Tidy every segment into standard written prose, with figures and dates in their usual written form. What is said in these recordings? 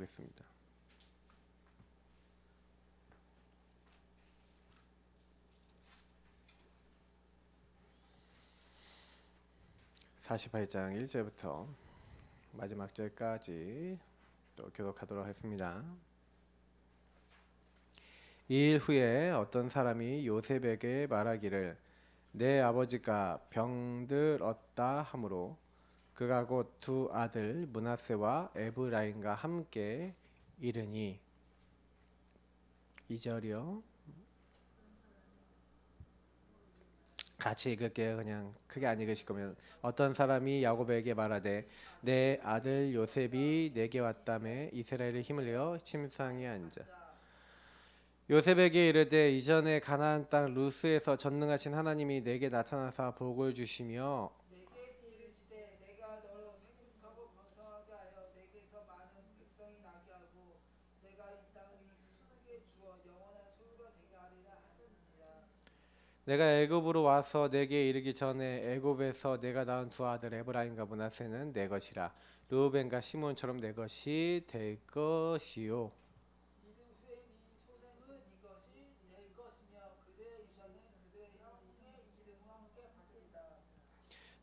보겠습니다. 48장 1절부터 마지막 절까지 또 교독하도록 하겠습니다. 이 일 후에 어떤 사람이 요셉에게 말하기를 내 아버지가 병들었다 하므로 그가 곧 두 아들 므낫세와 에브라임과 함께 이르니 2절이요. 같이 읽을게요. 그냥 크게 안 읽으실 거면 어떤 사람이 야곱에게 말하되 내 아들 요셉이 내게 왔다매 이스라엘의 힘을 내어 침상에 앉아 요셉에게 이르되 이전에 가나안 땅 루스에서 전능하신 하나님이 내게 나타나사 복을 주시며 내게 이르시되 내가 너를 상륙하고 번성하게 하여 내게서 많은 백성이 나게 하고 내가 이 땅을 크게 주어 영원한 소유가 되게 하리라 하셨느니라. 내가 애굽으로 와서 내게 이르기 전에 애굽에서 내가 낳은 두 아들 에브라임과 므낫세는 내 것이라 르우벤과 시몬처럼 내 것이 될 것이요 이들 후에 네 소생은 이것이 될 것이며 그들의 유산은 그들의 형의 이름과 함께 받으리라.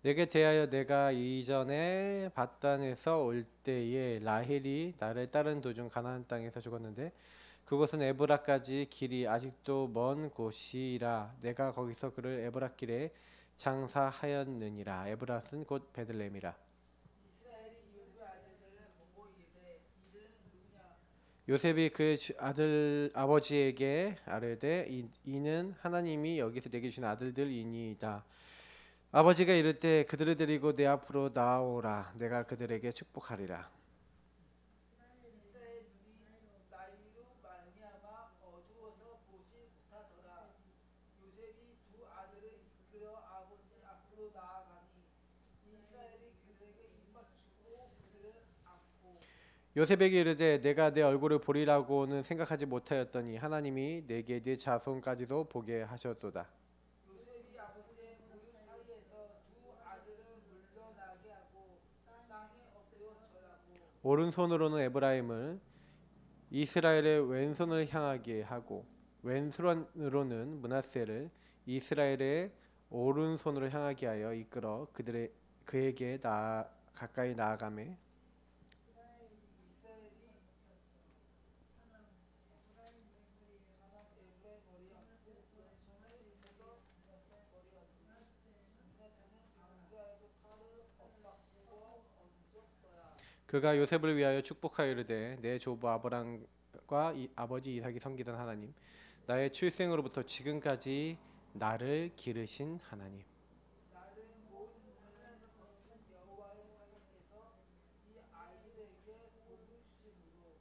내게 대하여 내가 이전에 밧단에서 올 때에 라헬이 나를 따른 도중 가나안 땅에서 죽었는데 그곳은 에브라까지 길이 아직도 먼 곳이라 내가 거기서 그를 에브라길에 장사하였느니라. 에브라는 곧 베들레헴이라. 이스라엘이 요셉의 아들들을 보고 이르되 이들은 누구냐. 요셉이 그 아들 아버지에게 아뢰되 이는 하나님이 여기서 내게 주신 아들들이니이다. 아버지가 이를 때 그들을 데리고 내 앞으로 나오라. 내가 그들에게 축복하리라. 이스라엘 눈이 나이로 말미암아 어두워서 보지 못하더라. 요셉이 두 아들을 이끌어 아버지 앞으로 나아가니 이스라엘이 그들에게 입맞추고 그들을 안고 요셉에게 이르되 내가 내 얼굴을 보리라고는 생각하지 못하였더니 하나님이 내게 네 자손까지도 보게 하셨도다. 요셉이 아버지의 무릎 사이에서 두 아들을 물러나게 하고 땅에 엎드려 절하고 오른손으로는 에브라임을 이스라엘의 왼손을 향하게 하고 왼손으로는 므낫세를 이스라엘의 오른손으로 향하게 하여 이끌어 그에게 가까이 나아가매 이스라엘이 에브라임 머리 얹고 왼손을 펴서 머리 얹으니 므낫세는 장자에게 팔을 엇바꾸어 얹었더라. 그가 요셉을 위하여 축복하여 이르되 내 조부 아브람과 아버지 이삭이 섬기던 하나님 나의 출생으로부터 지금까지 나를 기르신 하나님 나를 모든 환난에서 건지는 여호와의 사자께서 이 아이들에게 복을 주심으로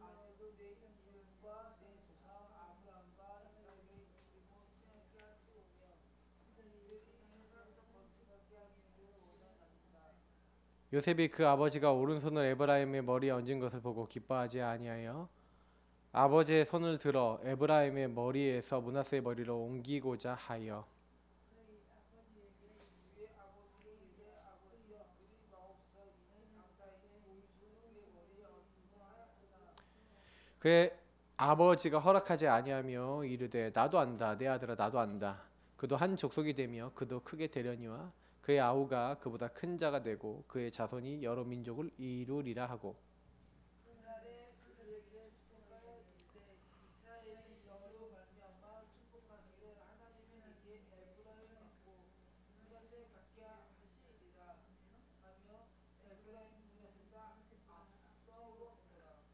아직도 내 이름과 내 조상 아브라함과 이삭의 이름을 친하게 하시오며 이들이 세상에서 번성하게 하시기를 원하나이다. 요셉이 그 아버지가 오른손을 에브라임의 머리에 얹은 것을 보고 기뻐하지 아니하여 아버지의 손을 들어 에브라임의 머리에서 므낫세의 머리로 옮기고자 하여 그의 아버지에게 이르되 아버지여 그리 마옵소서 이는 장자인의 오른손을 그의 머리에 얹으려 하였구나. 그의 아버지가 허락하지 아니하며 이르되 나도 안다 내 아들아 나도 안다 그도 한 족속이 되며 그도 크게 되려니와 그의 아우가 그보다 큰 자가 되고 그의 자손이 여러 민족을 이루리라 하고 그날에 그들에게 축복하여 이르되 이스라엘이 너로 말미암아 축복하기를 하나님이 네게 에브라임을 갖고 므낫세 갖게 하시리라 하며 에브라임 므낫세가 앞서웠더라.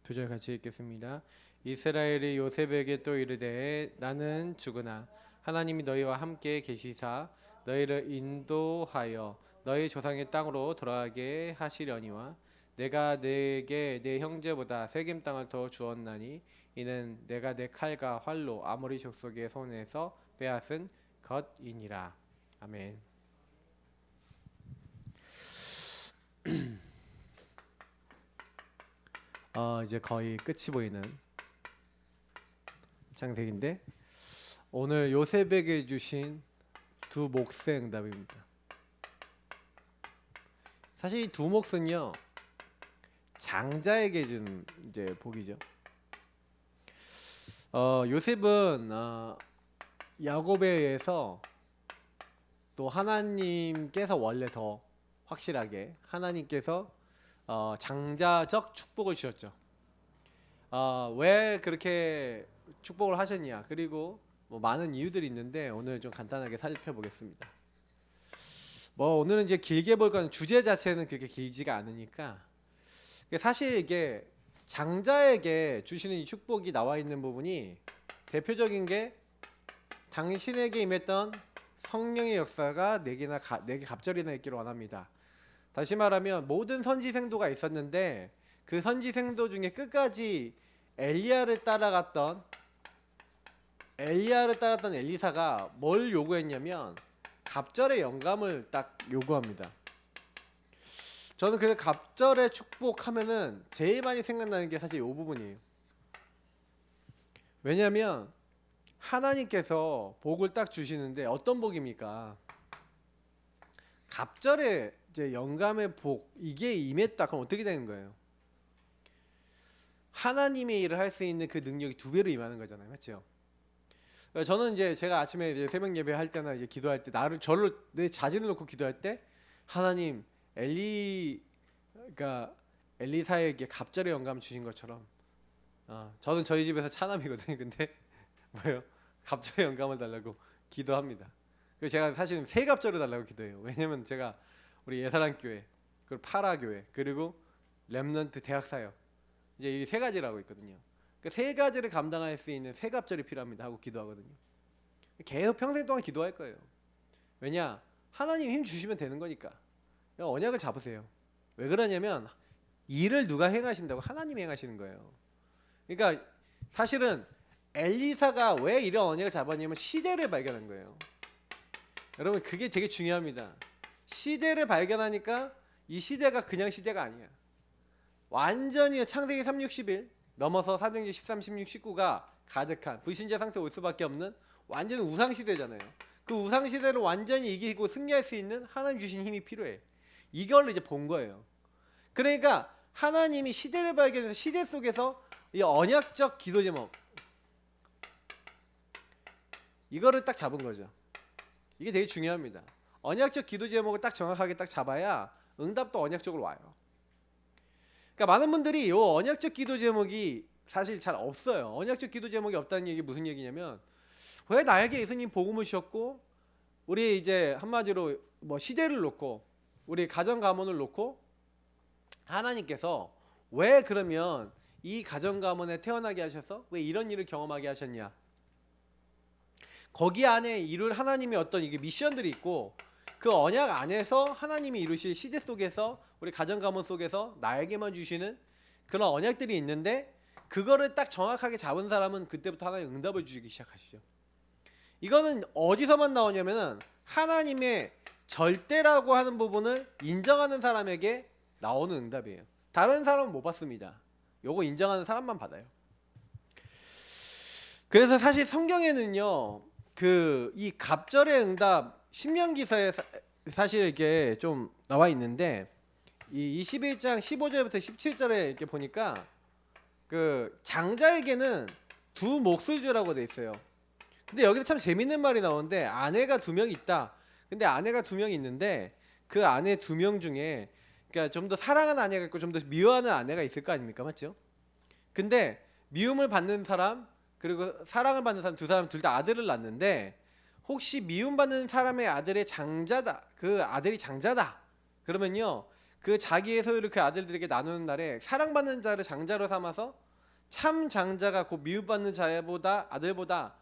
두 절 같이 읽겠습니다. 이스라엘이 요셉에게 또 이르되 나는 죽으나 하나님이 너희와 함께 계시사 너희를 인도하여 너희 조상의 땅으로 돌아가게 하시려니와 내가 내게 내 형제보다 세겜 땅을 더 주었나니 이는 내가 내 칼과 활로 아모리 족속의 손에서 빼앗은 것이니라. 아멘. 이제 거의 끝이 보이는 장색인데 오늘 요셉에게 주신 두 몫의 응답입니다. 사실 이 두 몫은요 장자에게 준 이제 복이죠. 요셉은 야곱에 의해서 또 하나님께서 원래 더 확실하게 하나님께서 장자적 축복을 주셨죠. 왜 그렇게 축복을 하셨냐? 그리고 뭐 많은 이유들이 있는데 오늘 좀 간단하게 살펴보겠습니다. 뭐 오늘은 이제 길게 볼 건 주제 자체는 그렇게 길지가 않으니까 사실 이게 장자에게 주시는 이 축복이 나와 있는 부분이 대표적인 게 당신에게 임했던 성령의 역사가 내게 갑절이나 있기를 원합니다. 다시 말하면 모든 선지생도가 있었는데 그 선지생도 중에 끝까지 엘리야를 따라갔던 엘리사가 뭘 요구했냐면 갑절의 영감을 딱 요구합니다. 저는 그래서 갑절의 축복하면은 제일 많이 생각나는 게 사실 이 부분이에요. 왜냐하면 하나님께서 복을 딱 주시는데 어떤 복입니까? 갑절의 이제 영감의 복 이게 임했다. 그럼 어떻게 되는 거예요? 하나님의 일을 할 수 있는 그 능력이 2배로 임하는 거잖아요, 맞죠? 저는 이제 제가 아침에 이제 새벽 예배 할 때나 이제 기도할 때 저를 내 자신을 놓고 기도할 때 하나님 그러니까 엘리사에게 갑절의 영감 주신 것처럼 저는 저희 집에서 차남이거든요. 근데 뭐예요? 갑절의 영감을 달라고 기도합니다. 그리고 제가 사실은 세 갑절을 달라고 기도해요. 왜냐면 제가 우리 예사랑교회 그리고 파라교회 그리고 렘넌트 대학사역 이제 이 세 가지라고 있거든요. 그 세 가지를 감당할 수 있는 세 갑절이 필요합니다 하고 기도하거든요. 계속 평생 동안 기도할 거예요. 왜냐? 하나님 힘 주시면 되는 거니까. 언약을 잡으세요. 왜 그러냐면 일을 누가 행하신다고? 하나님이 행하시는 거예요. 그러니까 사실은 엘리사가 왜 이런 언약을 잡았냐면 시대를 발견한 거예요. 여러분 그게 되게 중요합니다. 시대를 발견하니까 이 시대가 그냥 시대가 아니야. 완전히 창세기 3, 60일 넘어서 사도행전 13, 16, 19가 가득한 불신자 상태 올 수밖에 없는 완전 우상 시대잖아요. 그 우상 시대를 완전히 이기고 승리할 수 있는 하나님 주신 힘이 필요해. 이걸 이제 본 거예요. 그러니까 하나님이 시대를 발견해서 시대 속에서 이 언약적 기도 제목 이거를 딱 잡은 거죠. 이게 되게 중요합니다. 언약적 기도 제목을 딱 정확하게 딱 잡아야 응답도 언약적으로 와요. 그러니까 많은 분들이 이 언약적 기도 제목이 사실 잘 없어요. 언약적 기도 제목이 없다는 얘기 무슨 얘기냐면 왜 나에게 예수님 복음을 주셨고 우리 이제 한마디로 뭐 시대를 놓고 우리 가정 가문을 놓고 하나님께서 왜 그러면 이 가정 가문에 태어나게 하셔서 왜 이런 일을 경험하게 하셨냐? 거기 안에 이룰 하나님의 어떤 이게 미션들이 있고 그 언약 안에서 하나님이 이루실 시대 속에서 우리 가정 가문 속에서 나에게만 주시는 그런 언약들이 있는데 그거를 딱 정확하게 잡은 사람은 그때부터 하나님 응답을 주기 시작하시죠. 이거는 어디서만 나오냐면은 하나님의 절대라고 하는 부분을 인정하는 사람에게 나오는 응답이에요. 다른 사람은 못 받습니다. 요거 인정하는 사람만 받아요. 그래서 사실 성경에는요, 이 갑절의 응답 신명기서에 사실 이게 좀 나와 있는데 이 21장 15절부터 17절에 이렇게 보니까 그 장자에게는 두 몫을 주라고 돼 있어요. 근데 여기서 참 재밌는 말이 나오는데 아내가 2명 있다. 근데 아내가 2명 있는데 그 아내 2명 중에 그러니까 좀 더 사랑하는 아내가 있고 좀 더 미워하는 아내가 있을 거 아닙니까? 맞죠? 근데 미움을 받는 사람 그리고 사랑을 받는 사람 두 사람 둘 다 아들을 낳는데 혹시 미움받는 사람의 아들의 장자다. 그 아들이 장자다. 그러면요. 그 자기의 소유를 그 아들들에게 나누는 날에 사랑받는 자를 장자로 삼아서 참 장자가 곧 미움받는 자보다 아들보다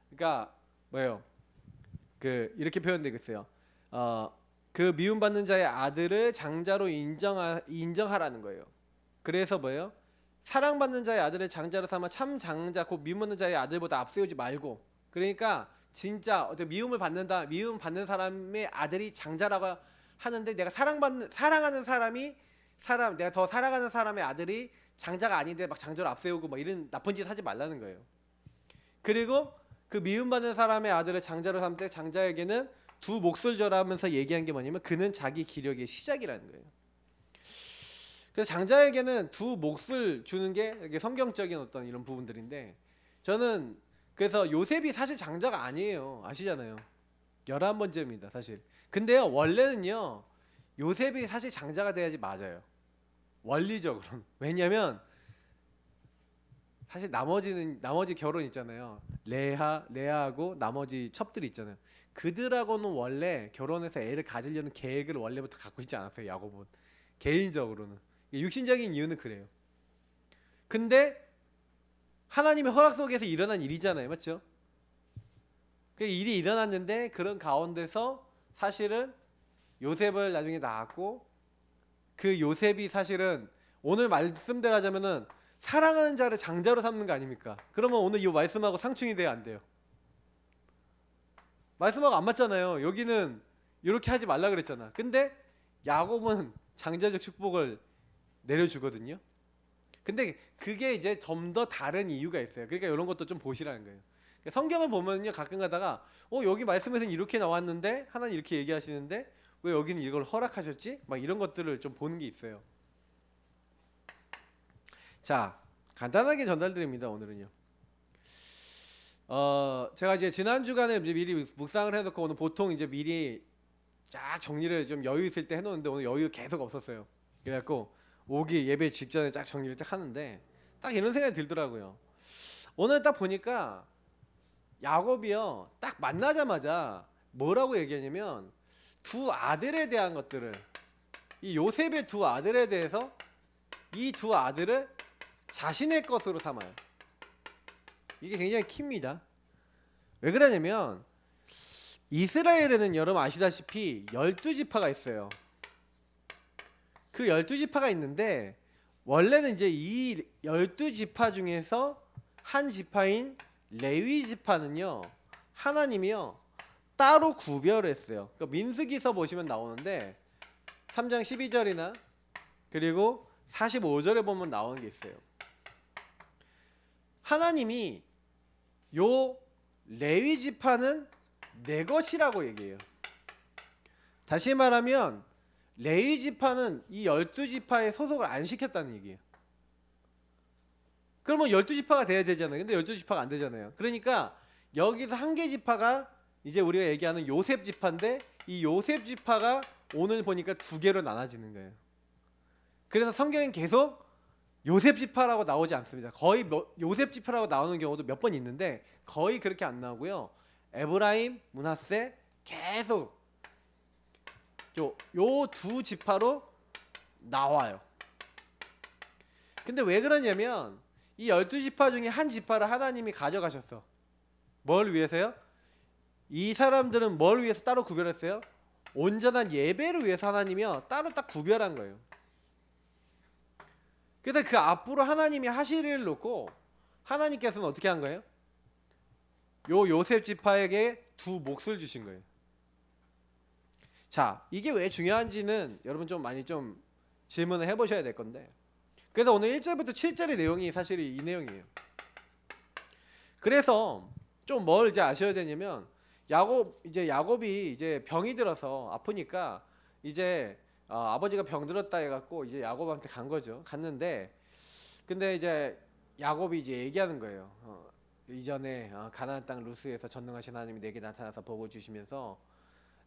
그러니까 뭐예요? 그 이렇게 표현되겠어요. 그 미움받는 자의 아들을 장자로 인정하라는 거예요. 그래서 뭐예요? 사랑받는 자의 아들을 장자로 삼아 참 장자 곧 미움받는 자의 아들보다 앞세우지 말고 그러니까 진짜 어떻게 미움 받는 사람의 아들이 장자라고 하는데 내가 사랑하는 사람이 내가 더 사랑하는 사람의 아들이 장자가 아닌데 막 장자로 앞세우고 막 이런 나쁜 짓 하지 말라는 거예요. 그리고 그 미움받는 사람의 아들을 장자로 삼을 때 장자에게는 두 몫을 줘라 하면서 얘기한 게 뭐냐면 그는 자기 기력의 시작이라는 거예요. 그래서 장자에게는 두 몫을 주는 게 이게 성경적인 어떤 이런 부분들인데, 저는 그래서 요셉이 사실 장자가 아니에요. 아시잖아요. 11번째입니다 사실. 근데요 원래는요 요셉이 사실 장자가 돼야지 맞아요, 원리적으로는. 왜냐면 사실 나머지 결혼 있잖아요. 레아하고 나머지 첩들 있잖아요. 그들하고는 원래 결혼해서 애를 가지려는 계획을 원래부터 갖고 있지 않았어요, 야곱은. 개인적으로는. 육신적인 이유는 그래요. 근데 하나님의 허락 속에서 일어난 일이잖아요, 맞죠? 그 일이 일어났는데 그런 가운데서 사실은 요셉을 나중에 낳았고, 그 요셉이 사실은 오늘 말씀대로 하자면은 사랑하는 자를 장자로 삼는 거 아닙니까? 그러면 오늘 이 말씀하고 상충이 돼야 안 돼요? 말씀하고 안 맞잖아요. 여기는 이렇게 하지 말라 그랬잖아. 근데 야곱은 장자적 축복을 내려주거든요. 근데 그게 이제 좀 더 다른 이유가 있어요. 그러니까 이런 것도 좀 보시라는 거예요. 성경을 보면요 가끔 가다가 여기 말씀에서는 이렇게 나왔는데 하나님 이렇게 얘기하시는데 왜 여기는 이걸 허락하셨지? 막 이런 것들을 좀 보는 게 있어요. 자, 간단하게 전달드립니다. 오늘은요. 제가 이제 지난 주간에 이제 미리 묵상을 해놓고 오늘 보통 이제 미리 쫙 정리를 좀 여유 있을 때 해놓는데 오늘 여유 계속 없었어요. 그래갖고 오기 예배 직전에 쫙 정리를 딱 하는데 딱 이런 생각이 들더라고요. 오늘 딱 보니까 야곱이요 딱 만나자마자 뭐라고 얘기하냐면 두 아들에 대한 것들을, 이 요셉의 두 아들에 대해서 이 두 아들을 자신의 것으로 삼아요. 이게 굉장히 킵니다. 왜 그러냐면 이스라엘에는 여러분 아시다시피 12지파가 있어요. 그 12지파가 있는데 원래는 이제 이 12지파 중에서 한 지파인 레위 지파는요 하나님이요 따로 구별했어요. 그러니까 민수기서 보시면 나오는데 3장 12절이나 그리고 45절에 보면 나오는 게 있어요. 하나님이 요 레위 지파는 내 것이라고 얘기해요. 다시 말하면 레위 지파는 이 12지파에 소속을 안 시켰다는 얘기예요. 그러면 12지파가 돼야 되잖아요. 근데 12지파가 안 되잖아요. 그러니까 여기서 한 개 지파가 이제 우리가 얘기하는 요셉 지파인데 이 요셉 지파가 오늘 보니까 두 개로 나눠지는 거예요. 그래서 성경엔 계속 요셉 지파라고 나오지 않습니다. 거의 요셉 지파라고 나오는 경우도 몇 번 있는데 거의 그렇게 안 나오고요. 에브라임, 므낫세 계속 요 두 지파로 나와요. 근데 왜 그러냐면 이 12지파 중에 한 지파를 하나님이 가져가셨어. 뭘 위해서요? 이 사람들은 뭘 위해서 따로 구별했어요? 온전한 예배를 위해서 하나님이요 따로 딱 구별한 거예요. 그래서 그 앞으로 하나님이 하실 일을 놓고 하나님께서는 어떻게 한 거예요? 요 요셉 지파에게 두 몫을 주신 거예요. 자, 이게 왜 중요한지는 여러분 좀 많이 좀 질문을 해보셔야 될 건데, 그래서 오늘 1절부터 7절의 내용이 사실 이 내용이에요. 그래서 좀 뭘 이제 아셔야 되냐면 야곱이 이제 병이 들어서 아프니까 이제 아버지가 병 들었다 해갖고 이제 야곱한테 간 거죠. 갔는데 근데 이제 야곱이 이제 얘기하는 거예요. 이전에 가나안 땅 루스에서 전능하신 하나님이 내게 나타나서 복을 주시면서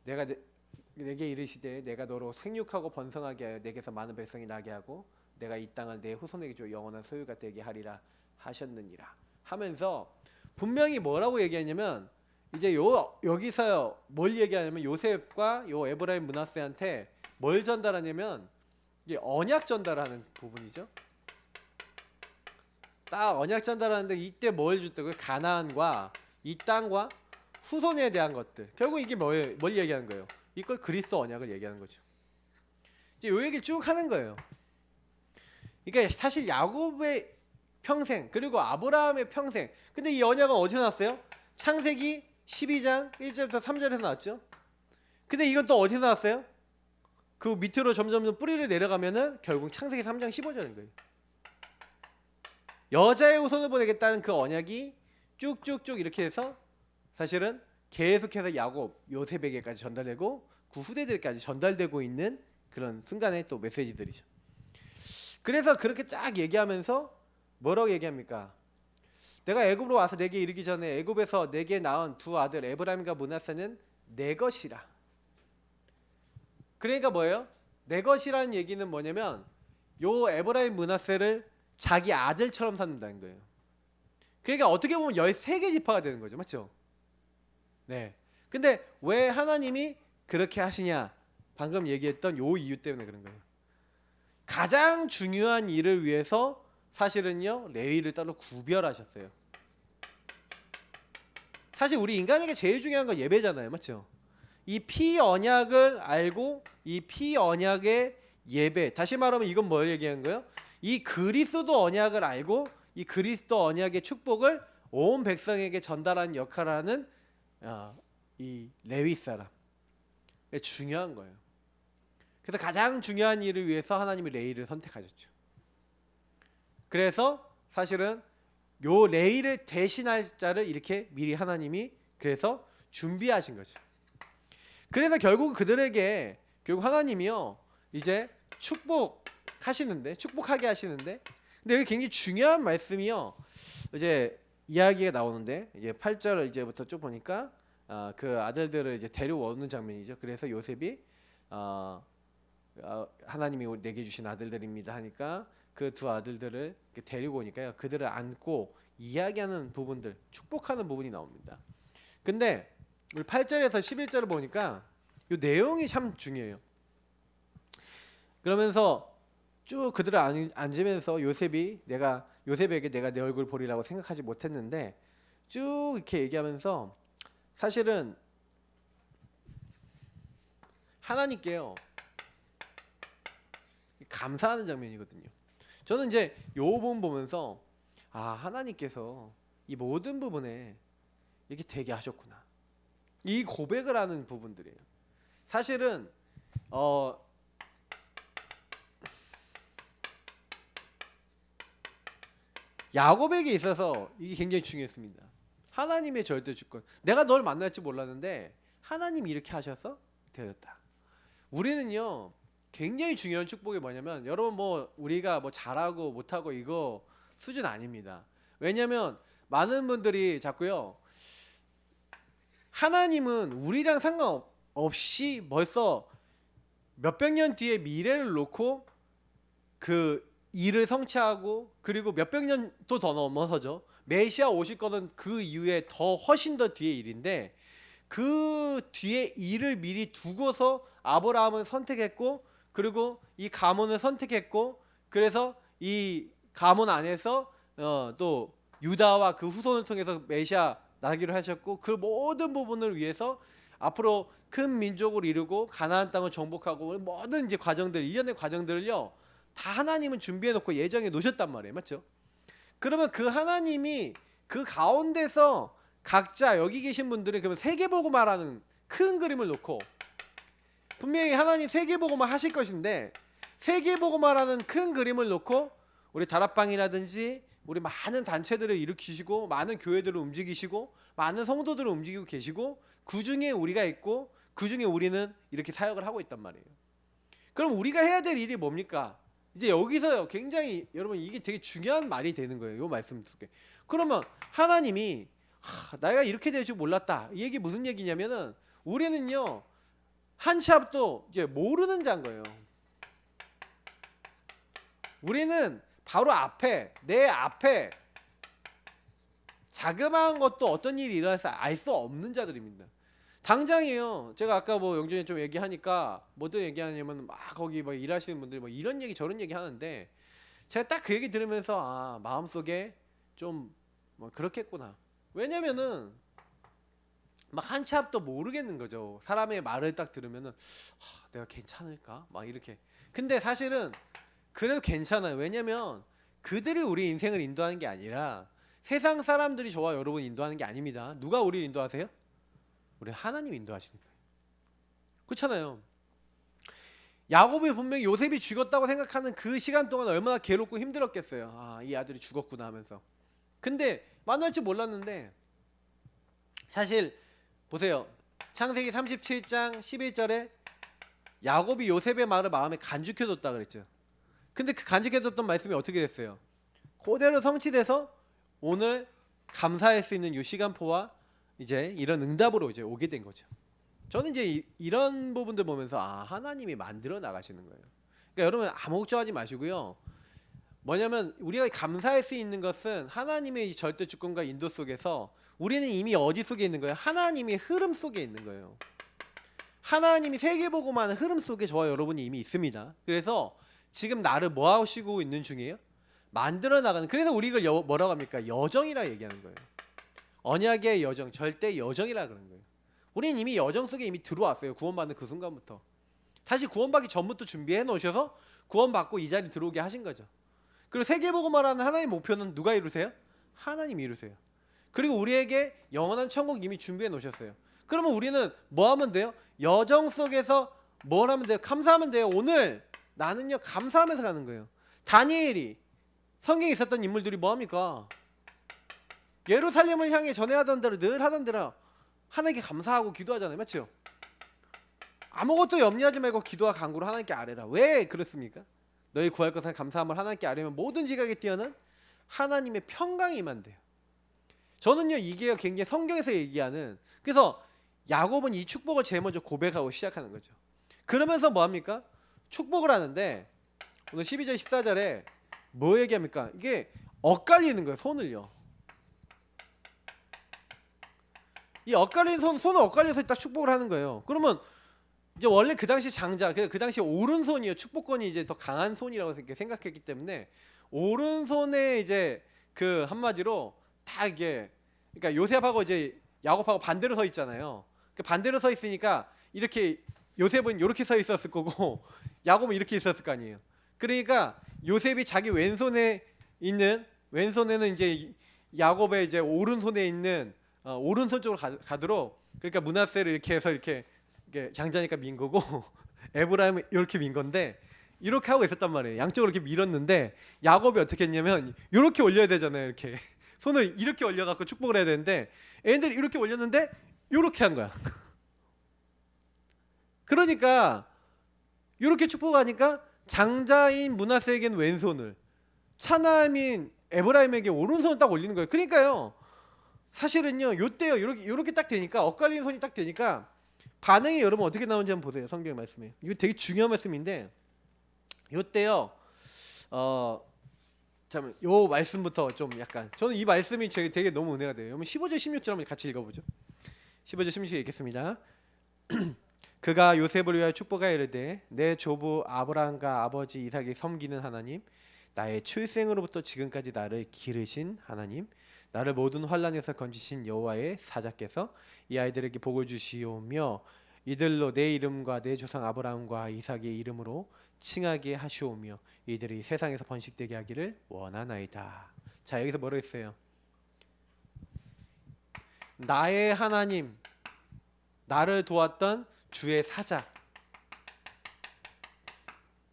내게 이르시되 내가 너로 생육하고 번성하게 하여 내게서 많은 백성이 나게 하고 내가 이 땅을 내 후손에게 줘 영원한 소유가 되게 하리라 하셨느니라 하면서 분명히 뭐라고 얘기하냐면 이제 여기서 뭘 얘기하냐면 요셉과 요 에브라임 므낫세한테 뭘 전달하냐면 이게 언약 전달하는 부분이죠. 딱 언약 전달하는데 이때 뭘 줬다고요? 가나안과 이 땅과 후손에 대한 것들. 결국 이게 뭘 얘기하는 거예요? 이걸 그리스도 언약을 얘기하는 거죠. 이제 요 얘기를 쭉 하는 거예요. 그러니까 사실 야곱의 평생 그리고 아브라함의 평생. 근데 이 언약은 어디서 나왔어요? 창세기 12장 1절부터 3절에서 나왔죠. 근데 이건 또 어디서 나왔어요? 그 밑으로 점점 뿌리를 내려가면은 결국 창세기 3장 15절인 거예요. 여자의 후손을 보내겠다는 그 언약이 쭉쭉쭉 이렇게 해서 사실은 계속해서 야곱, 요셉에게까지 전달되고 그 후대들까지 전달되고 있는 그런 순간의 또 메시지들이죠. 그래서 그렇게 쫙 얘기하면서 뭐라고 얘기합니까? 내가 애굽으로 와서 내게 이르기 전에 애굽에서 내게 낳은 두 아들 에브라임과 므낫세는 내 것이라. 그러니까 뭐예요? 내 것이라는 얘기는 뭐냐면 요 에브라임 므낫세를 자기 아들처럼 삼는다는 거예요. 그러니까 어떻게 보면 13개 지파가 되는 거죠. 맞죠? 네. 근데 왜 하나님이 그렇게 하시냐? 방금 얘기했던 요 이유 때문에 그런 거예요. 가장 중요한 일을 위해서 사실은요 레위를 따로 구별하셨어요. 사실 우리 인간에게 제일 중요한 건 예배잖아요. 맞죠? 이 피언약을 알고 이 피언약의 예배, 다시 말하면 이건 뭘 얘기하는 거예요? 이 그리스도 언약을 알고 이 그리스도 언약의 축복을 온 백성에게 전달하는 역할을 하는 이 레위 사람, 중요한 거예요. 그래서 가장 중요한 일을 위해서 하나님이 레위를 선택하셨죠. 그래서 사실은 요 레위를 대신할 자를 이렇게 미리 하나님이 그래서 준비하신 거죠. 그래서 결국 그들에게 결국 하나님이요 이제 축복하게 하시는데, 근데 여기 굉장히 중요한 말씀이요. 이제 이야기가 나오는데 이제 8절 이제부터 쭉 보니까 그 아들들을 이제 데려오는 장면이죠. 그래서 요셉이 하나님이 내게 주신 아들들입니다 하니까 그 두 아들들을 데리고 오니까요. 그들을 안고 이야기하는 부분들, 축복하는 부분이 나옵니다. 근데 우리 8절에서 11절을 보니까 이 내용이 참 중요해요. 그러면서 쭉 그들을 앉으면서 요셉에게 내가 내 얼굴 보리라고 생각하지 못했는데 쭉 이렇게 얘기하면서 사실은 하나님께요 감사하는 장면이거든요. 저는 이제 요 부분 보면서 하나님께서 이 모든 부분에 이렇게 되게 하셨구나, 이 고백을 하는 부분들이에요. 사실은 야곱에게 있어서 이게 굉장히 중요했습니다. 하나님의 절대 주권. 내가 널 만날지 몰랐는데 하나님이 이렇게 하셔서 되었다. 우리는요 굉장히 중요한 축복이 뭐냐면, 여러분 뭐 우리가 뭐 잘하고 못하고 이거 수준 아닙니다. 왜냐면 많은 분들이 자꾸요 하나님은 우리랑 상관없이 벌써 몇백 년 뒤에 미래를 놓고 그 일을 성취하고, 그리고 몇백 년도 더 넘어서죠. 메시아 오실 거는 그 이후에 더 훨씬 더 뒤의 일인데 그 뒤에 일을 미리 두고서 아브라함을 선택했고, 그리고 이 가문을 선택했고, 그래서 이 가문 안에서 또 유다와 그 후손을 통해서 메시아 나기로 하셨고, 그 모든 부분을 위해서 앞으로 큰 민족을 이루고 가나안 땅을 정복하고 모든 이제 과정들, 일련의 과정들을요 다 하나님은 준비해 놓고 예정해 놓으셨단 말이에요. 맞죠? 그러면 그 하나님이 그 가운데서 각자 여기 계신 분들은 그러면 세계복음화라는 큰 그림을 놓고, 분명히 하나님 세계복음화 하실 것인데 세계복음화라는 큰 그림을 놓고 우리 다락방이라든지 우리 많은 단체들을 일으키시고 많은 교회들을 움직이시고 많은 성도들을 움직이고 계시고, 그 중에 우리가 있고 그 중에 우리는 이렇게 사역을 하고 있단 말이에요. 그럼 우리가 해야 될 일이 뭡니까? 이제 여기서요 굉장히 여러분 이게 되게 중요한 말이 되는 거예요. 이 말씀 속에. 그러면 하나님이 내가 이렇게 될 줄 몰랐다, 이 얘기 무슨 얘기냐면은 우리는요 한치 앞도 이제 모르는 자인 거예요. 우리는 바로 내 앞에 자그마한 것도 어떤 일이 일어나서 알 수 없는 자들입니다. 당장이에요. 제가 아까 뭐 영준이 좀 얘기하니까 뭐든 얘기하냐면 막 거기 뭐 일하시는 분들이 뭐 이런 얘기 저런 얘기 하는데, 제가 딱 그 얘기 들으면서 마음속에 좀 뭐 그렇겠구나. 왜냐면은 막 한치 앞도 모르겠는 거죠. 사람의 말을 딱 들으면은 내가 괜찮을까? 막 이렇게. 근데 사실은 그래도 괜찮아요. 왜냐면 그들이 우리 인생을 인도하는 게 아니라 세상 사람들이 저와 여러분 인도하는 게 아닙니다. 누가 우리를 인도하세요? 우리 하나님 인도하시는 거예요. 그렇잖아요. 야곱이 분명히 요셉이 죽었다고 생각하는 그 시간 동안 얼마나 괴롭고 힘들었겠어요. 이 아들이 죽었구나 하면서. 근데 만날 줄 몰랐는데, 사실 보세요. 창세기 37장 11절에 야곱이 요셉의 말을 마음에 간직해뒀다 그랬죠. 근데 그 간직해뒀던 말씀이 어떻게 됐어요? 그대로 성취돼서 오늘 감사할 수 있는 이 시간표와 이제 이런 응답으로 이제 오게 된 거죠. 저는 이제 이런 부분들 보면서 하나님이 만들어 나가시는 거예요. 그러니까 여러분 아무 걱정하지 마시고요. 뭐냐면 우리가 감사할 수 있는 것은 하나님의 이 절대 주권과 인도 속에서 우리는 이미 어디 속에 있는 거예요? 하나님의 흐름 속에 있는 거예요. 하나님이 세계보고만 흐름 속에 저와 여러분이 이미 있습니다. 그래서 지금 나를 뭐 하시고 있는 중이에요? 만들어 나가는. 그래서 우리 이걸 뭐라고 합니까? 여정이라 얘기하는 거예요. 언약의 여정, 절대 여정이라 그러는 거예요. 우리는 이미 여정 속에 이미 들어왔어요. 구원받는 그 순간부터. 사실 구원받기 전부터 준비해 놓으셔서 구원받고 이 자리 들어오게 하신 거죠. 그리고 세계보고만하는 하나님의 목표는 누가 이루세요? 하나님이 이루세요. 그리고 우리에게 영원한 천국 이미 준비해 놓으셨어요. 그러면 우리는 뭐 하면 돼요? 여정 속에서 뭘 하면 돼요? 감사하면 돼요. 오늘 나는요 감사하면서 가는 거예요. 다니엘이 성경에 있었던 인물들이 뭐 합니까? 예루살렘을 향해 전해하던 대로 늘 하던 대로 하나님께 감사하고 기도하잖아요. 맞죠? 아무것도 염려하지 말고 기도와 간구로 하나님께 아뢰라. 왜 그렇습니까? 너희 구할 것을 감사함을 하나님께 아뢰면 모든 지각에 뛰어난 하나님의 평강이 임한대요. 저는요 이게 굉장히 성경에서 얘기하는, 그래서 야곱은 이 축복을 제일 먼저 고백하고 시작하는 거죠. 그러면서 뭐 합니까? 축복을 하는데 오늘 12절 14절에 뭐 얘기합니까? 이게 엇갈리는 거예요. 손을요. 이 엇갈린 손을 엇갈려서 딱 축복을 하는 거예요. 그러면 이제 원래 그 당시 장자, 그 당시 오른손이요 축복권이 이제 더 강한 손이라고 생각했기 때문에 오른손에 이제 그 한마디로 다 이게, 그러니까 요셉하고 이제 야곱하고 반대로 서 있잖아요. 그 반대로 서 있으니까 이렇게 요셉은 이렇게 서 있었을 거고 야곱은 이렇게 있었을 거 아니에요. 그러니까 요셉이 자기 왼손에는 이제 야곱의 이제 오른손에 있는 오른손 쪽으로 가도록, 그러니까 므낫세를 이렇게 해서 이렇게 장자니까 민 거고 에브라임은 이렇게 민 건데 이렇게 하고 있었단 말이에요. 양쪽으로 이렇게 밀었는데 야곱이 어떻게 했냐면 이렇게 올려야 되잖아요. 이렇게 손을 이렇게 올려갖고 축복을 해야 되는데 애들이 이렇게 올렸는데 이렇게 한 거야. 그러니까 이렇게 축복하니까 장자인 므낫세에게는 왼손을, 차남인 에브라임에게 오른손을 딱 올리는 거예요. 그러니까요 사실은요 요때요 이렇게 딱 되니까, 엇갈리는 손이 딱 되니까 반응이 여러분 어떻게 나오는지 한번 보세요. 성경의 말씀에 이거 되게 중요한 말씀인데 요때요 참 요 말씀부터 좀 약간, 저는 이 말씀이 되게 너무 은혜가 돼요. 여러분 15절 16절 한번 같이 읽어보죠. 15절 16절 읽겠습니다. 그가 요셉을 위하여 축복하여 이르되 내 조부 아브라함과 아버지 이삭이 섬기는 하나님, 나의 출생으로부터 지금까지 나를 기르신 하나님, 나를 모든 환난에서 건지신 여호와의 사자께서 이 아이들에게 복을 주시오며 이들로 내 이름과 내 조상 아브라함과 이삭의 이름으로 칭하게 하시오며 이들이 세상에서 번식되게 하기를 원하나이다. 자, 여기서 뭐로 했어요? 나의 하나님, 나를 도왔던 주의 사자,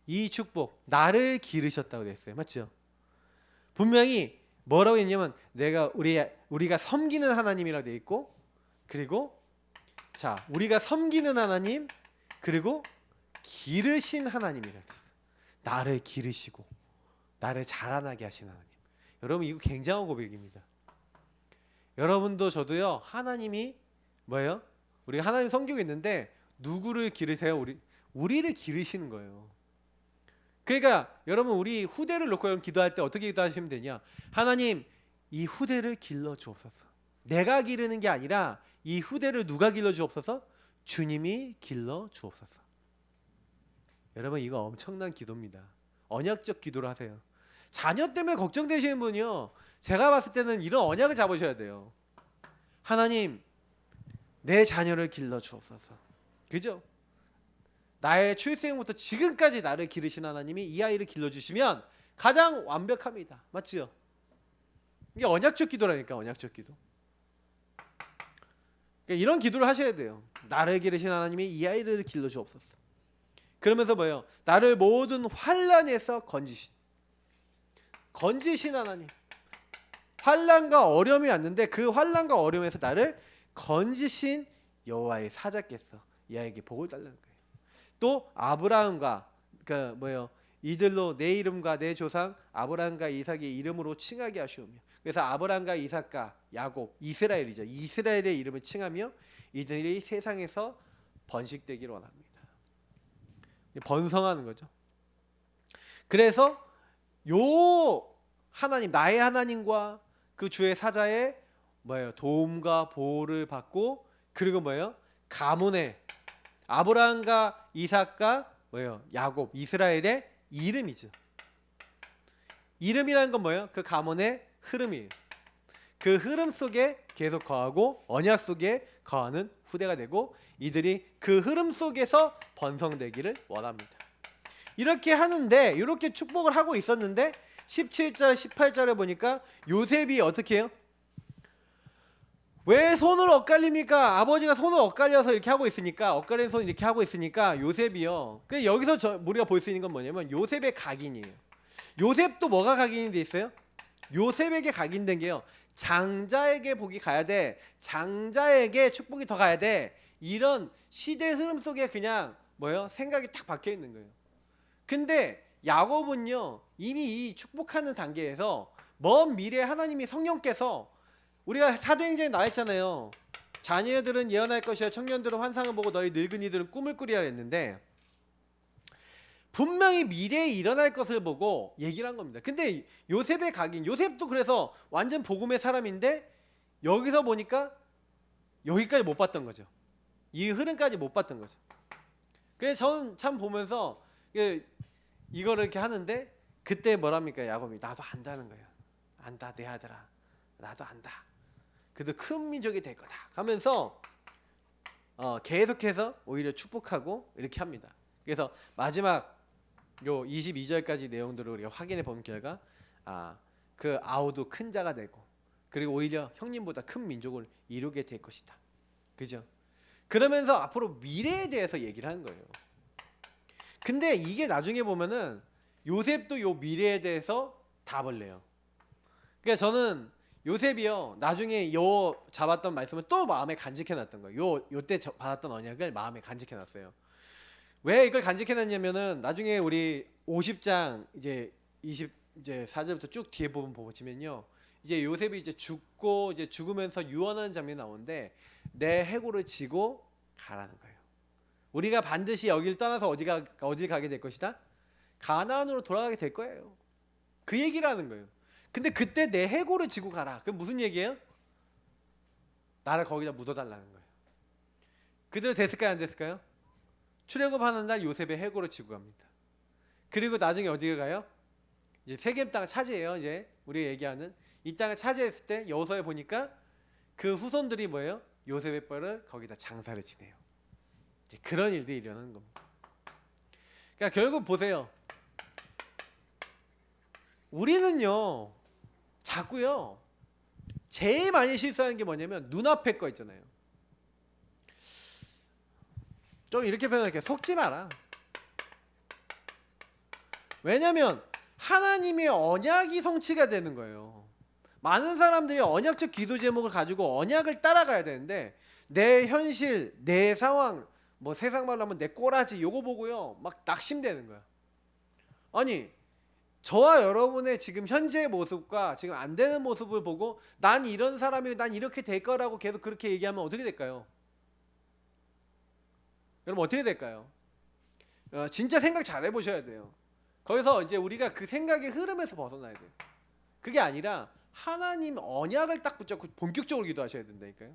이 축복, 나를 기르셨다고 했어요. 맞죠? 분명히 뭐라고 했냐면 내가 우리가 섬기는 하나님이라고 돼 있고, 그리고 자 우리가 섬기는 하나님, 그리고 기르신 하나님이라고 했어요. 나를 기르시고 나를 자라나게 하신 하나님. 여러분 이거 굉장한 고백입니다. 여러분도 저도요 하나님이 뭐예요? 우리가 하나님 섬기고 있는데 누구를 기르세요? 우리를 기르시는 거예요. 그러니까 여러분 우리 후대를 놓고 여러분 기도할 때 어떻게 기도하시면 되냐? 하나님 이 후대를 길러 주옵소서. 내가 기르는 게 아니라 이 후대를 누가 길러 주옵소서? 주님이 길러 주옵소서. 여러분 이거 엄청난 기도입니다. 언약적 기도를 하세요. 자녀 때문에 걱정되시는 분이요, 제가 봤을 때는 이런 언약을 잡으셔야 돼요. 하나님 내 자녀를 길러 주옵소서. 그죠? 나의 출생부터 지금까지 나를 기르신 하나님이 이 아이를 길러주시면 가장 완벽합니다. 맞지요? 이게 언약적 기도라니까. 언약적 기도. 그러니까 이런 기도를 하셔야 돼요. 나를 기르신 하나님이 이 아이를 길러주옵소서. 그러면서 뭐예요? 나를 모든 환난에서 건지신 하나님. 환난과 어려움이 왔는데 그 환난과 어려움에서 나를 건지신 여호와의 사자께서 이 아이에게 복을 달라는 거예요. 또 아브라함과 이들로 내 이름과 내 조상 아브라함과 이삭의 이름으로 칭하게 하시오며. 그래서 아브라함과 이삭과 야곱, 이스라엘이죠. 이스라엘의 이름을 칭하며 이들이 세상에서 번식되기를 원합니다. 번성하는 거죠. 그래서 요 하나님, 나의 하나님과 그 주의 사자의 뭐예요? 도움과 보호를 받고, 그리고 뭐예요? 가문의 아브라함과 이삭과 뭐예요? 야곱, 이스라엘의 이름이죠. 이름이라는 건 뭐예요? 그 가문의 흐름이에요. 그 흐름 속에 계속 거하고 언약 속에 거하는 후대가 되고, 이들이 그 흐름 속에서 번성되기를 원합니다. 이렇게 하는데, 이렇게 축복을 하고 있었는데 17절 18절에 보니까 요셉이 어떻게 해요? 왜 손을 엇갈립니까? 아버지가 손을 엇갈려서 이렇게 하고 있으니까, 엇갈린 손 이렇게 하고 있으니까 요셉이요. 그 여기서 우리가 볼 수 있는 건 뭐냐면 요셉의 각인이에요. 요셉도 뭐가 각인이 돼 있어요? 요셉에게 각인된 게요, 장자에게 복이 가야 돼, 장자에게 축복이 더 가야 돼, 이런 시대 흐름 속에 그냥 뭐예요? 생각이 딱 박혀 있는 거예요. 근데 야곱은요, 이미 이 축복하는 단계에서 먼 미래에 하나님이 성령께서, 우리가 사도행전에 나와있잖아요. 자녀들은 예언할 것이요 청년들은 환상을 보고 너희 늙은이들은 꿈을 꾸리라 했는데, 분명히 미래에 일어날 것을 보고 얘기를 한 겁니다. 근데 요셉의 각인, 요셉도 그래서 완전 복음의 사람인데 여기서 보니까 여기까지 못 봤던 거죠. 이 흐름까지 못 봤던 거죠. 그래서 저는 참 보면서 이거를 이렇게 하는데, 그때 뭐랍니까? 야곱이 나도 안다는 거예요. 안다 내 아들아, 나도 안다. 그래도 큰 민족이 될 거다 하면서 계속해서 오히려 축복하고 이렇게 합니다. 그래서 마지막 요 22절까지 내용들을 우리가 확인해 본 결과, 그 아우도 큰 자가 되고, 그리고 오히려 형님보다 큰 민족을 이루게 될 것이다. 그죠? 그러면서 앞으로 미래에 대해서 얘기를 하는 거예요. 근데 이게 나중에 보면은 요셉도 요 미래에 대해서 답을 내요. 그러니까 저는 요셉이요, 나중에 요 잡았던 말씀을 또 마음에 간직해 놨던 거예요. 요때 받았던 언약을 마음에 간직해 놨어요. 왜 이걸 간직해 놨냐면은 나중에 우리 50장 이제 24절부터 쭉 뒤에 부분 보시면요, 이제 요셉이 이제 죽고 이제 죽으면서 유언하는 장면이 나오는데, 내 해골을 지고 가라는 거예요. 우리가 반드시 여기를 떠나서 어딜 가게 될 것이다? 가나안으로 돌아가게 될 거예요. 그 얘기를 하는 거예요. 근데 그때 내 해골을 지고 가라. 그럼 무슨 얘기예요? 나를 거기다 묻어달라는 거예요. 그대로 됐을까요, 안 됐을까요? 출애굽하는 날 요셉의 해골을 지고 갑니다. 그리고 나중에 어디에 가요? 이제 세겜 땅을 차지해요. 이제 우리가 얘기하는 이 땅을 차지했을 때 여호수아에 보니까 그 후손들이 뭐예요? 요셉의 뻘을 거기다 장사를 지내요. 이제 그런 일들이 일어나는 겁니다. 그러니까 결국 보세요. 우리는요, 자꾸요, 제일 많이 실수하는 게 뭐냐면 눈앞에 거 있잖아요. 좀 이렇게 표현할게요. 속지 마라. 왜냐면 하나님의 언약이 성취가 되는 거예요. 많은 사람들이 언약적 기도 제목을 가지고 언약을 따라가야 되는데, 내 현실, 내 상황, 뭐 세상 말로 하면 내 꼬라지, 요거 보고요 막 낙심되는 거야. 아니, 저와 여러분의 지금 현재의 모습과 지금 안 되는 모습을 보고 난 이런 사람이고 난 이렇게 될 거라고 계속 그렇게 얘기하면 어떻게 될까요? 여러분 어떻게 될까요? 진짜 생각 잘 해보셔야 돼요. 거기서 이제 우리가 그 생각의 흐름에서 벗어나야 돼요. 그게 아니라 하나님 언약을 딱 붙잡고 본격적으로 기도하셔야 된다니까요.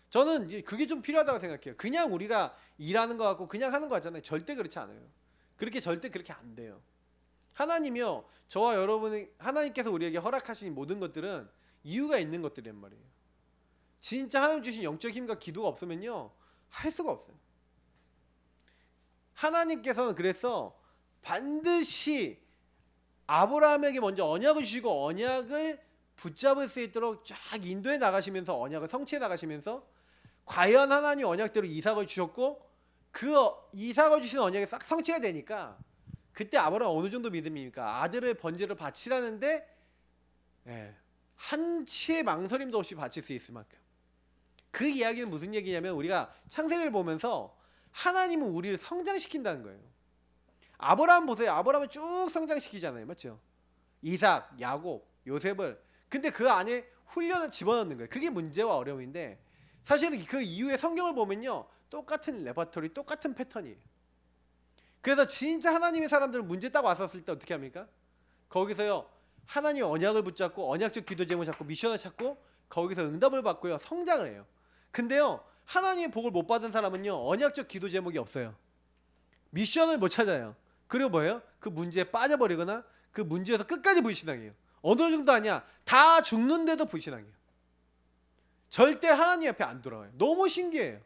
저는 이제 그게 좀 필요하다고 생각해요. 그냥 우리가 일하는 거 같고 그냥 하는 거 같잖아요. 절대 그렇지 않아요. 절대 그렇게 안 돼요. 하나님이요, 저와 여러분이, 하나님께서 우리에게 허락하신 모든 것들은 이유가 있는 것들이란 말이에요. 진짜 하나님 주신 영적 힘과 기도가 없으면요 할 수가 없어요. 하나님께서는 그래서 반드시 아브라함에게 먼저 언약을 주시고 언약을 붙잡을 수 있도록 쫙 인도해 나가시면서 언약을 성취해 나가시면서, 과연 하나님 언약대로 이삭을 주셨고 그 이삭을 주신 언약이 싹 성취가 되니까, 그때 아브라함 어느 정도 믿음입니까? 아들을 번제로 바치라는데 한치의 망설임도 없이 바칠 수 있을 만큼. 그 이야기는 무슨 얘기냐면, 우리가 창세기를 보면서 하나님은 우리를 성장시킨다는 거예요. 아브라함 보세요. 아브라함을 쭉 성장시키잖아요. 맞죠? 이삭, 야곱, 요셉을. 근데 그 안에 훈련을 집어넣는 거예요. 그게 문제와 어려움인데 사실은 그 이후에 성경을 보면요. 똑같은 레퍼토리, 똑같은 패턴이에요. 그래서 진짜 하나님의 사람들은 문제 딱 왔었을 때 어떻게 합니까? 거기서요. 하나님 언약을 붙잡고 언약적 기도 제목을 잡고 미션을 찾고 거기서 응답을 받고요. 성장을 해요. 근데요. 하나님의 복을 못 받은 사람은요. 언약적 기도 제목이 없어요. 미션을 못 찾아요. 그리고 뭐예요? 그 문제에 빠져버리거나 그 문제에서 끝까지 불신앙이에요. 어느 정도 아니야. 다 죽는데도 불신앙이에요. 절대 하나님 앞에 안 돌아와요. 너무 신기해요.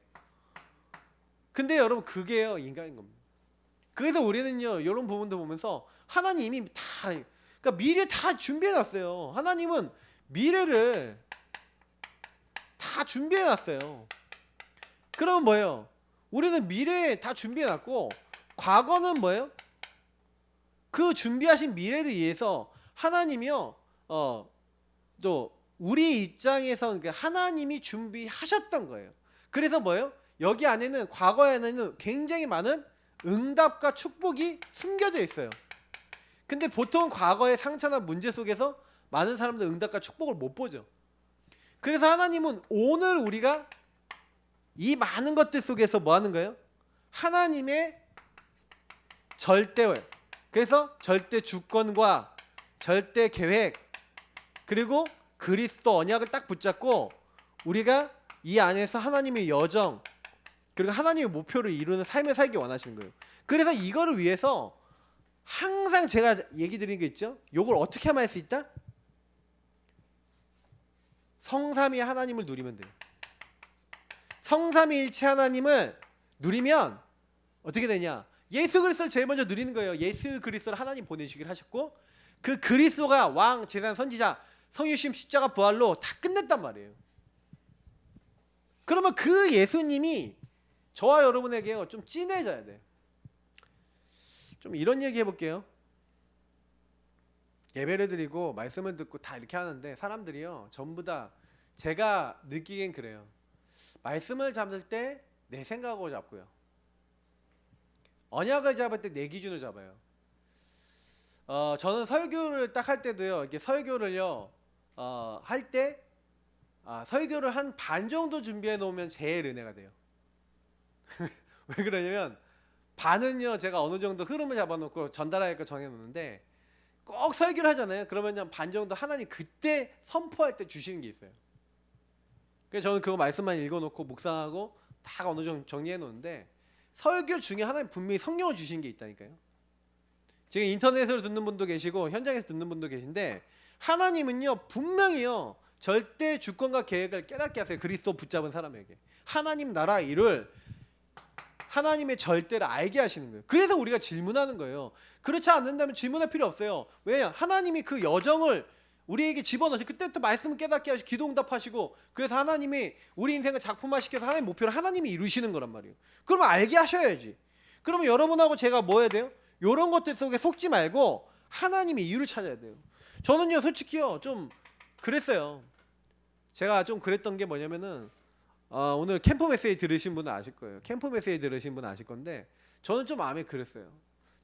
근데 여러분 그게요. 인간인 겁니다. 그래서 우리는요. 이런 부분도 보면서 하나님이 다 그러니까 미래 다 준비해놨어요. 하나님은 미래를 다 준비해놨어요. 그러면 뭐예요? 우리는 미래에 다 준비해놨고 과거는 뭐예요? 그 준비하신 미래를 위해서 하나님이요. 또 우리 입장에서 그러니까 하나님이 준비하셨던 거예요. 그래서 뭐예요? 여기 안에는 과거에는 굉장히 많은 응답과 축복이 숨겨져 있어요. 근데 보통 과거의 상처나 문제 속에서 많은 사람들 응답과 축복을 못 보죠. 그래서 하나님은 오늘 우리가 이 많은 것들 속에서 뭐 하는 거예요? 하나님의 절대, 그래서 절대 주권과 절대 계획, 그리고 그리스도 언약을 딱 붙잡고 우리가 이 안에서 하나님의 여정, 그리고 하나님의 목표를 이루는 삶을 살기 원하시는 거예요. 그래서 이거를 위해서 항상 제가 얘기 드린 게 있죠. 이걸 어떻게 하면 할 수 있다? 성삼위 하나님을 누리면 돼요. 성삼위일체 하나님을 누리면 어떻게 되냐? 예수 그리스도를 제일 먼저 누리는 거예요. 예수 그리스도를 하나님 보내주기를 하셨고 그 그리스도가 왕, 제사장, 선지자, 성육신, 십자가, 부활로 다 끝냈단 말이에요. 그러면 그 예수님이 저와 여러분에게요 좀 진해져야 돼요. 좀 이런 얘기 해볼게요. 예배를 드리고 말씀을 듣고 다 이렇게 하는데 사람들이요 전부 다 제가 느끼기엔 그래요. 말씀을 잡을 때 내 생각으로 잡고요. 언약을 잡을 때 내 기준을 잡아요. 저는 설교를 딱 할 때도요. 이게 설교를요 할 때 설교를 한 반 정도 준비해 놓으면 제일 은혜가 돼요. 왜 그러냐면 반은요 제가 어느 정도 흐름을 잡아놓고 전달할 거 정해놓는데 꼭 설교를 하잖아요. 그러면 반 정도 하나님 그때 선포할 때 주시는 게 있어요. 그래서 저는 그거 말씀만 읽어놓고 묵상하고 다 어느 정도 정리해 놓는데 설교 중에 하나님 분명히 성령을 주신 게 있다니까요. 지금 인터넷으로 듣는 분도 계시고 현장에서 듣는 분도 계신데 하나님은요 분명히요 절대 주권과 계획을 깨닫게 하세요. 그리스도 붙잡은 사람에게 하나님 나라 일을 하나님의 절대를 알게 하시는 거예요. 그래서 우리가 질문하는 거예요. 그렇지 않는다면 질문할 필요 없어요. 왜냐? 하나님이 그 여정을 우리에게 집어넣으시고 그때부터 말씀을 깨닫게 하시고 기도 응답하시고 그래서 하나님이 우리 인생을 작품화시켜서 하나님의 목표를 하나님이 이루시는 거란 말이에요. 그러면 알게 하셔야지. 그러면 여러분하고 제가 뭐 해야 돼요? 이런 것들 속에 속지 말고 하나님의 이유를 찾아야 돼요. 저는요 솔직히요 좀 그랬어요. 제가 좀 그랬던 게 뭐냐면은 오늘 캠프 메시지 들으신 분은 아실 거예요. 캠프 메시지 들으신 분은 아실 건데 저는 좀 마음에 그랬어요.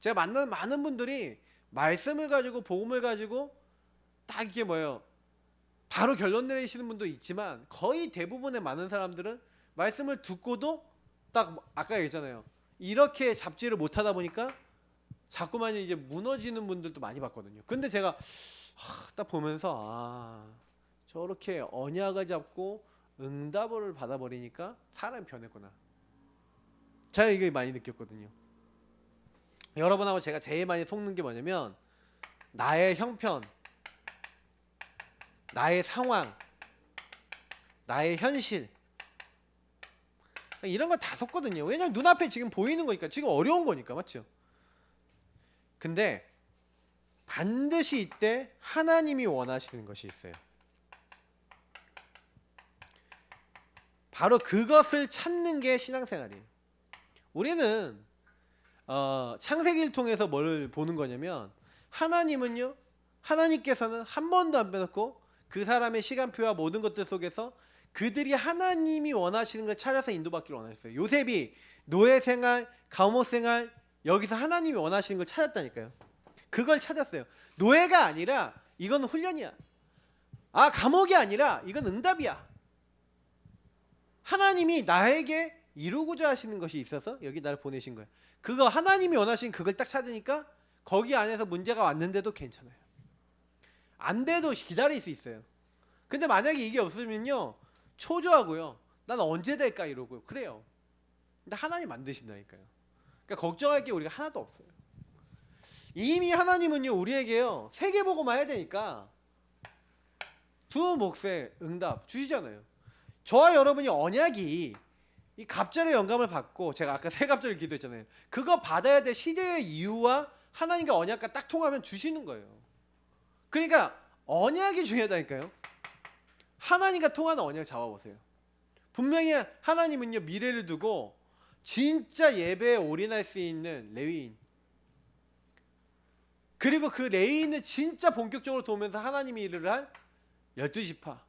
제가 만나는 많은 분들이 말씀을 가지고 복음을 가지고 딱 이게 뭐예요. 바로 결론 내리시는 분도 있지만 거의 대부분의 많은 사람들은 말씀을 듣고도 딱 아까 얘기했잖아요. 이렇게 잡지를 못하다 보니까 자꾸만 이제 무너지는 분들도 많이 봤거든요. 근데 제가 딱 보면서 저렇게 언약을 잡고 응답을 받아버리니까 사람이 변했구나. 제가 이게 많이 느꼈거든요. 여러분하고 제가 제일 많이 속는 게 뭐냐면 나의 형편, 나의 상황, 나의 현실 이런 거 다 속거든요. 왜냐면 눈앞에 지금 보이는 거니까 지금 어려운 거니까 맞죠? 근데 반드시 이때 하나님이 원하시는 것이 있어요. 바로 그것을 찾는 게 신앙생활이에요. 우리는 창세기를 통해서 뭘 보는 거냐면 하나님은요 하나님께서는 한 번도 안 빼놓고 그 사람의 시간표와 모든 것들 속에서 그들이 하나님이 원하시는 걸 찾아서 인도받기를 원하셨어요. 요셉이 노예 생활, 감옥 생활 여기서 하나님이 원하시는 걸 찾았다니까요. 그걸 찾았어요. 노예가 아니라 이건 훈련이야. 아, 감옥이 아니라 이건 응답이야. 하나님이 나에게 이루고자 하시는 것이 있어서 여기 나를 보내신 거야. 그거 하나님이 원하시는 그걸 딱 찾으니까 거기 안에서 문제가 왔는데도 괜찮아요. 안 돼도 기다릴 수 있어요. 근데 만약에 이게 없으면요, 초조하고요, 난 언제 될까 이러고요, 그래요. 근데 하나님 만드신다니까요. 그러니까 걱정할 게 우리가 하나도 없어요. 이미 하나님은요, 우리에게요, 세계복음화 해야 되니까 두 몫의 응답 주시잖아요. 저와 여러분이 언약이 이 갑절의 영감을 받고, 제가 아까 세 갑절을 기도했잖아요. 그거 받아야 될 시대의 이유와 하나님과 언약과 딱 통하면 주시는 거예요. 그러니까 언약이 중요하다니까요. 하나님과 통하는 언약을 잡아보세요. 분명히 하나님은요, 미래를 두고 진짜 예배에 올인할 수 있는 레위인, 그리고 그 레위인을 진짜 본격적으로 도우면서 하나님이 일을 할 12지파,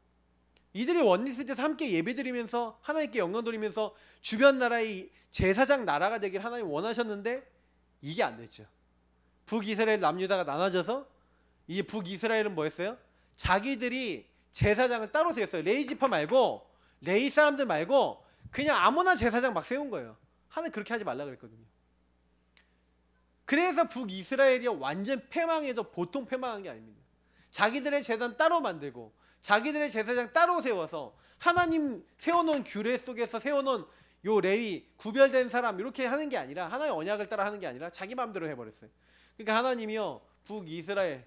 이들이 원리스트에서 함께 예배드리면서 하나님께 영광 돌리면서 주변 나라의 제사장 나라가 되길 하나님 원하셨는데 이게 안 됐죠. 북이스라엘 남유다가 나눠져서 이제 북이스라엘은 뭐였어요? 자기들이 제사장을 따로 세웠어요. 레위 지파 말고, 레위 사람들 말고 그냥 아무나 제사장 막 세운 거예요. 하나님 그렇게 하지 말라 그랬거든요. 그래서 북이스라엘이 완전 패망해도 보통 패망한 게 아닙니다. 자기들의 제단 따로 만들고 자기들의 제사장 따로 세워서 하나님 세워놓은 규례 속에서 세워놓은 요 레위 구별된 사람 이렇게 하는 게 아니라, 하나의 언약을 따라 하는 게 아니라 자기 마음대로 해버렸어요. 그러니까 하나님이요, 북이스라엘,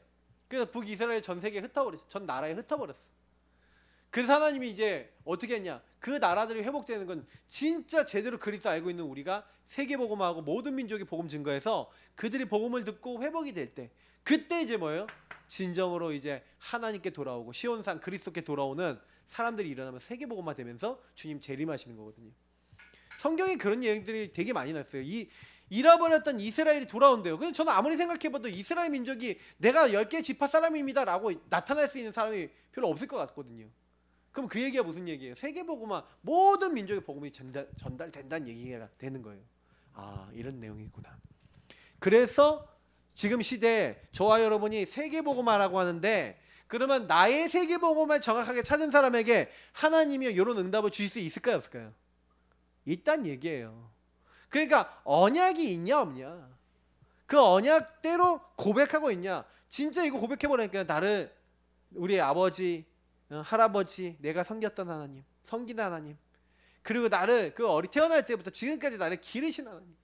그래서 북이스라엘 전 세계에 흩어버렸어요. 전 나라에 흩어버렸어. 그래서 하나님이 이제 어떻게 했냐, 그 나라들이 회복되는 건 진짜 제대로 그리스도 알고 있는 우리가 세계복음하고 모든 민족이 복음 증거해서 그들이 복음을 듣고 회복이 될 때, 그때 이제 뭐예요? 진정으로 이제 하나님께 돌아오고 시온산 그리스도께 돌아오는 사람들이 일어나면 세계복음화 되면서 주님 재림하시는 거거든요. 성경에 그런 얘기들이 되게 많이 났어요. 이 잃어버렸던 이스라엘이 돌아온대요. 그래서 저는 아무리 생각해봐도 이스라엘 민족이 내가 10개 지파 사람입니다 라고 나타날 수 있는 사람이 별로 없을 것 같거든요. 그럼 그 얘기가 무슨 얘기예요? 세계복음화, 모든 민족의 복음이 전달된다는 얘기가 되는 거예요. 아, 이런 내용이구나. 그래서 지금 시대에 저와 여러분이 세계복음화라고 하는데, 그러면 나의 세계복음을 정확하게 찾은 사람에게 하나님이 이런 응답을 주실 수 있을까요, 없을까요? 있단 얘기예요. 그러니까 언약이 있냐 없냐, 그 언약대로 고백하고 있냐. 진짜 이거 고백해보라니까. 나를, 우리 아버지, 할아버지, 내가 섬겼던 하나님, 섬기는 하나님, 그리고 나를 그 태어날 때부터 지금까지 나를 기르신 하나님,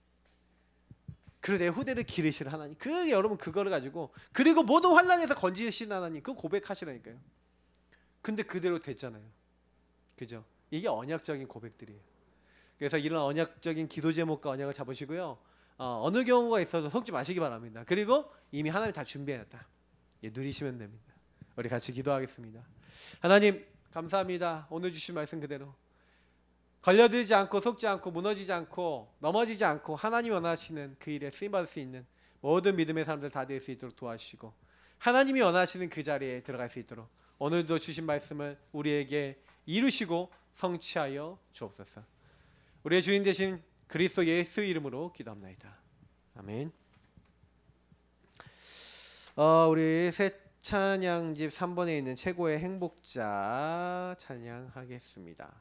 그리고 내 후대를 기르실 하나님, 그 여러분 그거를 가지고, 그리고 모든 환난에서 건지신 하나님, 그거 고백하시라니까요. 근데 그대로 됐잖아요. 그죠? 이게 언약적인 고백들이에요. 그래서 이런 언약적인 기도 제목과 언약을 잡으시고요, 어느 경우가 있어도 속지 마시기 바랍니다. 그리고 이미 하나님 다 준비해놨다, 누리시면 됩니다. 우리 같이 기도하겠습니다. 하나님 감사합니다. 오늘 주신 말씀 그대로 걸려들지 않고 속지 않고 무너지지 않고 넘어지지 않고 하나님이 원하시는 그 일에 쓰임받을 수 있는 모든 믿음의 사람들 다 될 수 있도록 도와주시고, 하나님이 원하시는 그 자리에 들어갈 수 있도록 오늘도 주신 말씀을 우리에게 이루시고 성취하여 주옵소서. 우리의 주인 되신 그리스도 예수 이름으로 기도합나이다. 아멘. 우리 새 찬양집 3번에 있는 최고의 행복자 찬양하겠습니다.